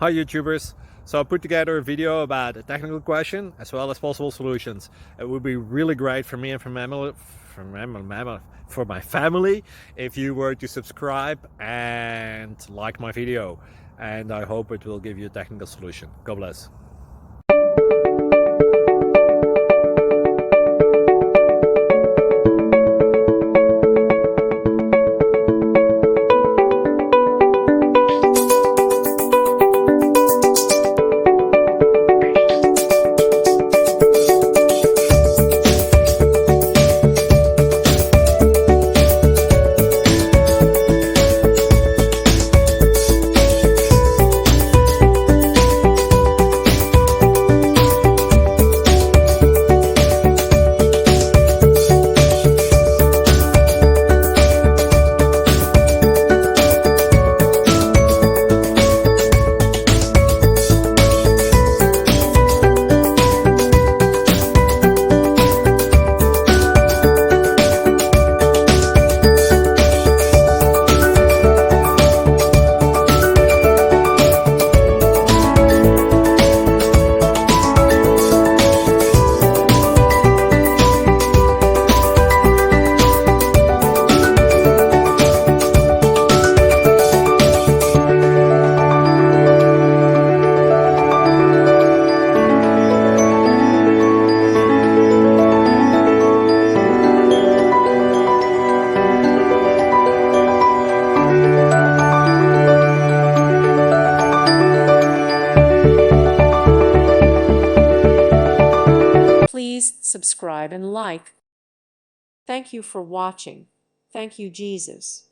Hi YouTubers! So I put together a video about a technical question as well as possible solutions. It would be really great for me and for my family if you were to subscribe and like my video, and I hope it will give you a technical solution. God bless. Please subscribe and like. Thank you for watching. Thank you, Jesus.